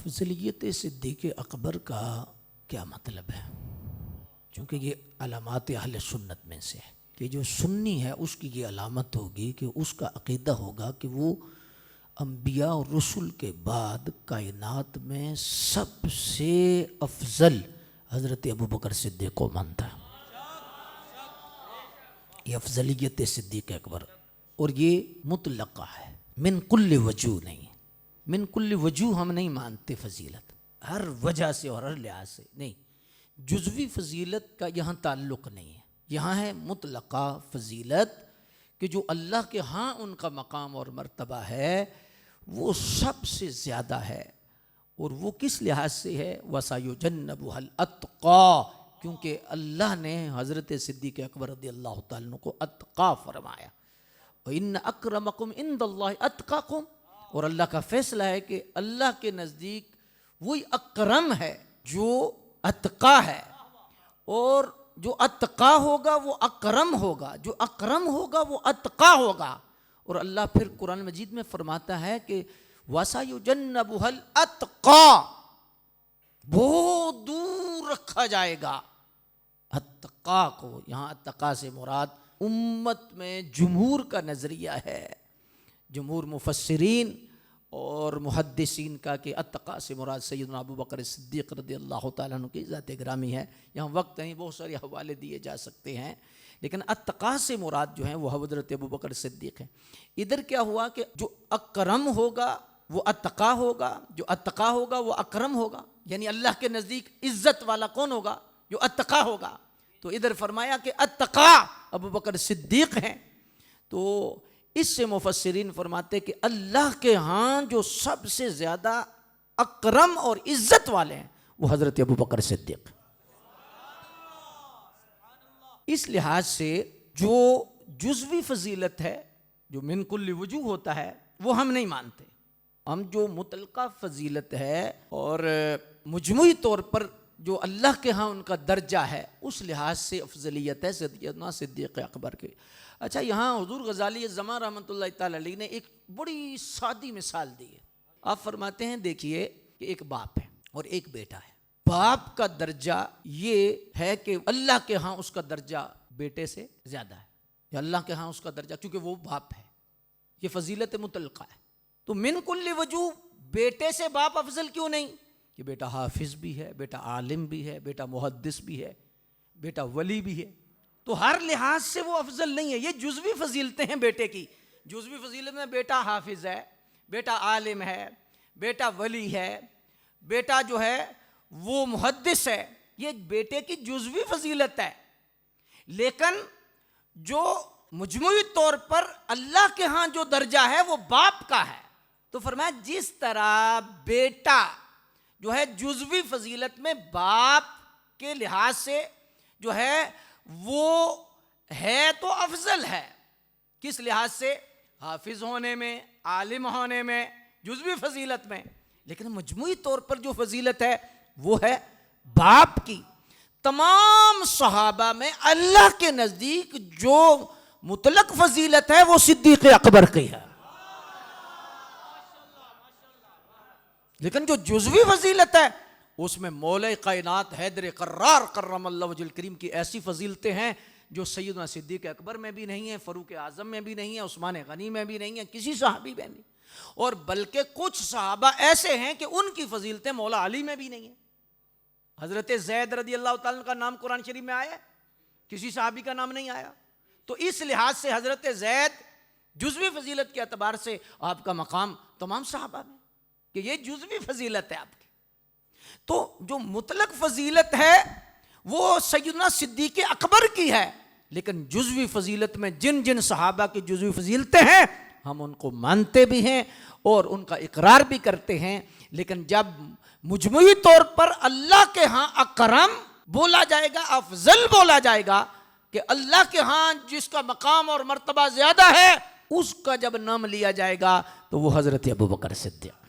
افضلیت صدیق اکبر کا کیا مطلب ہے؟ چونکہ یہ علامات اہل سنت میں سے ہے کہ جو سنی ہے اس کی یہ علامت ہوگی کہ اس کا عقیدہ ہوگا کہ وہ انبیاء اور رسل کے بعد کائنات میں سب سے افضل حضرت ابوبکر صدیق کو مانتا ہے۔ یہ افضلیت صدیق اکبر، اور یہ مطلقہ ہے، من کل وجہ نہیں، من کل وجہ ہم نہیں مانتے فضیلت، ہر وجہ سے اور ہر لحاظ سے نہیں، جزوی فضیلت کا یہاں تعلق نہیں ہے، یہاں ہے مطلقہ فضیلت کہ جو اللہ کے ہاں ان کا مقام اور مرتبہ ہے وہ سب سے زیادہ ہے، اور وہ کس لحاظ سے ہے؟ وَسَيُجَنَّبُهَا الْأَتْقَى، کیونکہ اللہ نے حضرت صدیق اکبر رضی اللہ تعالیٰ عنہ کو اتقا فرمایا، وَإِنَّ أَكْرَمَكُمْ عِنْدَ اللَّهِ أَتْقَاكُمْ، اور اللہ کا فیصلہ ہے کہ اللہ کے نزدیک وہی اکرم ہے جو اتقا ہے، اور جو اتقا ہوگا وہ اکرم ہوگا، جو اکرم ہوگا وہ اتقا ہوگا۔ اور اللہ پھر قرآن مجید میں فرماتا ہے کہ وَسَيُجَنَّبُهَا الْأَتْقَى، بہت دور رکھا جائے گا اتقا کو۔ یہاں اتقا سے مراد امت میں جمہور کا نظریہ ہے، جمہور مفسرین اور محدثین کا، کہ اتقا سے مراد سیدنا ابوبکر صدیق رضی اللہ تعالیٰ عنہ کی ذات گرامی ہے۔ یہاں وقت نہیں، بہت سارے حوالے دیے جا سکتے ہیں، لیکن اتقا سے مراد جو ہیں وہ حضرت ابوبکر صدیق ہیں۔ ادھر کیا ہوا کہ جو اکرم ہوگا وہ اتقا ہوگا، جو اتقا ہوگا وہ اکرم ہوگا، یعنی اللہ کے نزدیک عزت والا کون ہوگا؟ جو اتقا ہوگا۔ تو ادھر فرمایا کہ اتقا ابوبکر صدیق ہیں، تو اس سے مفسرین فرماتے کہ اللہ کے ہاں جو سب سے زیادہ اکرم اور عزت والے ہیں وہ حضرت ابوبکر صدیق۔ اس لحاظ سے جو جزوی فضیلت ہے، جو من کل وجوہ ہوتا ہے، وہ ہم نہیں مانتے۔ ہم جو مطلقہ فضیلت ہے اور مجموعی طور پر جو اللہ کے ہاں ان کا درجہ ہے، اس لحاظ سے افضلیت ہے سیدنا صدیق اکبر کے۔ اچھا، یہاں حضور غزالی زمان رحمۃ اللہ تعالی علیہ نے ایک بڑی سادی مثال دی ہے۔ آپ فرماتے ہیں دیکھیے کہ ایک باپ ہے اور ایک بیٹا ہے، باپ کا درجہ یہ ہے کہ اللہ کے ہاں اس کا درجہ بیٹے سے زیادہ ہے، یا اللہ کے ہاں اس کا درجہ، کیونکہ وہ باپ ہے، یہ فضیلت مطلقہ ہے۔ تو من کل وجوہ بیٹے سے باپ افضل کیوں نہیں؟ کہ بیٹا حافظ بھی ہے، بیٹا عالم بھی ہے، بیٹا محدث بھی ہے، بیٹا ولی بھی ہے، تو ہر لحاظ سے وہ افضل نہیں ہے۔ یہ جزوی فضیلتیں ہیں بیٹے کی، جزوی فضیلت میں بیٹا حافظ ہے، بیٹا عالم ہے، بیٹا ولی ہے، بیٹا جو ہے وہ محدث ہے، یہ بیٹے کی جزوی فضیلت ہے۔ لیکن جو مجموعی طور پر اللہ کے ہاں جو درجہ ہے وہ باپ کا ہے۔ تو فرمایا جس طرح بیٹا جو ہے جزوی فضیلت میں باپ کے لحاظ سے جو ہے وہ ہے تو افضل ہے، کس لحاظ سے؟ حافظ ہونے میں، عالم ہونے میں، جزوی فضیلت میں، لیکن مجموعی طور پر جو فضیلت ہے وہ ہے باپ کی۔ تمام صحابہ میں اللہ کے نزدیک جو مطلق فضیلت ہے وہ صدیق اکبر کی ہے، لیکن جو جزوی فضیلت ہے اس میں مولا کائنات حیدر قرار کرم اللہ وجہ الکریم کی ایسی فضیلتیں ہیں جو سیدنا صدیق اکبر میں بھی نہیں ہیں، فاروق اعظم میں بھی نہیں ہیں، عثمان غنی میں بھی نہیں ہیں، کسی صحابی میں نہیں، اور بلکہ کچھ صحابہ ایسے ہیں کہ ان کی فضیلتیں مولا علی میں بھی نہیں ہیں۔ حضرت زید رضی اللہ تعالیٰ کا نام قرآن شریف میں آیا ہے، کسی صحابی کا نام نہیں آیا۔ تو اس لحاظ سے حضرت زید جزوی فضیلت کے اعتبار سے آپ کا مقام تمام صحابہ میں، کہ یہ جزوی فضیلت ہے آپ کی۔ تو جو مطلق فضیلت ہے وہ سیدنا صدیق اکبر کی ہے، لیکن جزوی فضیلت میں جن جن صحابہ کی جزوی فضیلتیں ہیں ہم ان کو مانتے بھی ہیں اور ان کا اقرار بھی کرتے ہیں، لیکن جب مجموعی طور پر اللہ کے ہاں اکرم بولا جائے گا، افضل بولا جائے گا، کہ اللہ کے ہاں جس کا مقام اور مرتبہ زیادہ ہے اس کا جب نام لیا جائے گا تو وہ حضرت ابوبکر صدیق۔